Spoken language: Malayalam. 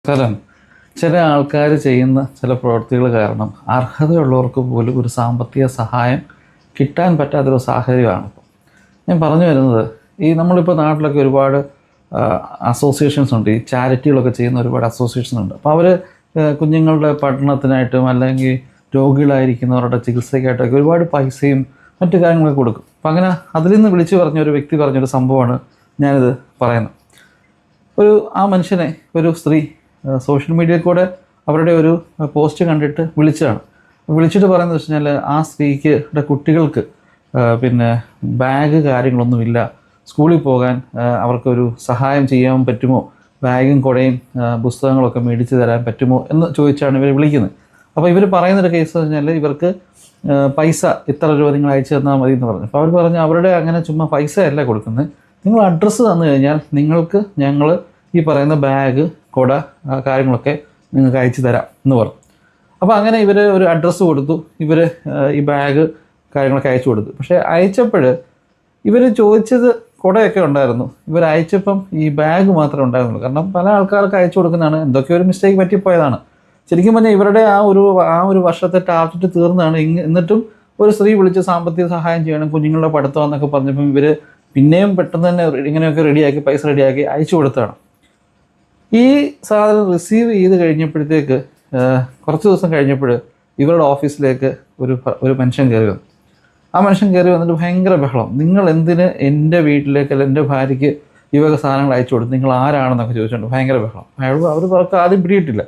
സ്ഥലം ചില ആൾക്കാർ ചെയ്യുന്ന ചില പ്രവൃത്തികൾ കാരണം അർഹതയുള്ളവർക്ക് പോലും ഒരു സാമ്പത്തിക സഹായം കിട്ടാൻ പറ്റാത്തൊരു സാഹചര്യമാണ്. ഞാൻ പറഞ്ഞു വരുന്നത്, ഈ നമ്മളിപ്പോൾ നാട്ടിലൊക്കെ ഒരുപാട് അസോസിയേഷൻസ് ഉണ്ട്, ഈ ചാരിറ്റികളൊക്കെ ചെയ്യുന്ന ഒരുപാട് അസോസിയേഷൻ ഉണ്ട്. അപ്പോൾ അവർ കുഞ്ഞുങ്ങളുടെ പഠനത്തിനായിട്ടും അല്ലെങ്കിൽ രോഗികളായിരിക്കുന്നവരുടെ ചികിത്സയ്ക്കായിട്ടൊക്കെ ഒരുപാട് പൈസയും മറ്റു കാര്യങ്ങളൊക്കെ കൊടുക്കും. അപ്പം അങ്ങനെ അതിൽ നിന്ന് വിളിച്ചു പറഞ്ഞൊരു വ്യക്തി പറഞ്ഞൊരു സംഭവമാണ് ഞാനിത് പറയുന്നത്. ആ മനുഷ്യനെ ഒരു സ്ത്രീ സോഷ്യൽ മീഡിയയിൽ കൂടെ അവരുടെ ഒരു പോസ്റ്റ് കണ്ടിട്ട് വിളിച്ചിട്ട് പറയുന്നത് വെച്ച് കഴിഞ്ഞാൽ, ആ സ്ത്രീക്ക് കുട്ടികൾക്ക് പിന്നെ ബാഗ് കാര്യങ്ങളൊന്നുമില്ല, സ്കൂളിൽ പോകാൻ അവർക്കൊരു സഹായം ചെയ്യാൻ പറ്റുമോ, ബാഗും കുടയും പുസ്തകങ്ങളൊക്കെ മേടിച്ച് തരാൻ പറ്റുമോ എന്ന് ചോദിച്ചാണ് ഇവർ വിളിക്കുന്നത്. അപ്പോൾ ഇവർ പറയുന്നൊരു കേസ് വെച്ചാൽ, ഇവർക്ക് പൈസ ഇത്ര രൂപ നിങ്ങൾ അയച്ചു തന്നാൽ മതി എന്ന് പറഞ്ഞു. അപ്പോൾ അവർ പറഞ്ഞു, അവരുടെ അങ്ങനെ ചുമ്മാ പൈസ അല്ല കൊടുക്കുന്നത്, നിങ്ങൾ അഡ്രസ്സ് തന്നു കഴിഞ്ഞാൽ നിങ്ങൾക്ക് ഞങ്ങൾ ഈ പറയുന്ന ബാഗ് കുട കാര്യങ്ങളൊക്കെ നിങ്ങൾക്ക് അയച്ചു തരാം എന്ന് പറഞ്ഞു. അപ്പോൾ അങ്ങനെ ഇവർ ഒരു അഡ്രസ്സ് കൊടുത്തു, ഇവർ ഈ ബാഗ് കാര്യങ്ങളൊക്കെ അയച്ചു കൊടുത്തു. പക്ഷേ അയച്ചപ്പോൾ ഇവർ ചോദിച്ചത് കുടയൊക്കെ ഉണ്ടായിരുന്നു, ഇവർ അയച്ചപ്പം ഈ ബാഗ് മാത്രമേ ഉണ്ടായിരുന്നുള്ളൂ. കാരണം പല ആൾക്കാർക്ക് അയച്ചു കൊടുക്കുന്നതാണ്, എന്തൊക്കെ ഒരു മിസ്റ്റേക്ക് പറ്റിപ്പോയതാണ്. ശരിക്കും പറഞ്ഞാൽ ഇവരുടെ ആ ഒരു വർഷത്തെ ടാർഗറ്റ് തീർന്നതാണ്. എന്നിട്ടും ഒരു സ്ത്രീ വിളിച്ച് സാമ്പത്തിക സഹായം ചെയ്യണം, കുഞ്ഞുങ്ങളുടെ പഠിത്തം എന്നൊക്കെ പറഞ്ഞപ്പം ഇവർ പിന്നെയും പെട്ടെന്ന് തന്നെ ഇങ്ങനെയൊക്കെ റെഡിയാക്കി പൈസ റെഡിയാക്കി അയച്ചു കൊടുത്തതാണ്. ഈ സാധനം റിസീവ് ചെയ്ത് കഴിഞ്ഞപ്പോഴത്തേക്ക് കുറച്ച് ദിവസം കഴിഞ്ഞപ്പോൾ ഇവരുടെ ഓഫീസിലേക്ക് ഒരു മനുഷ്യൻ കയറി വന്നു. ആ മനുഷ്യൻ കയറി വന്നിട്ട് ഭയങ്കര ബഹളം, നിങ്ങൾ എന്തിന് എൻ്റെ വീട്ടിലേക്ക് അല്ല എൻ്റെ ഭാര്യയ്ക്ക് ഈ വക സാധനങ്ങൾ അയച്ചു കൊടുത്തു, നിങ്ങൾ ആരാണെന്നൊക്കെ ചോദിച്ചുകൊണ്ട് ഭയങ്കര ബഹളം. അവർ ആദ്യം പിടിയിട്ടില്ല.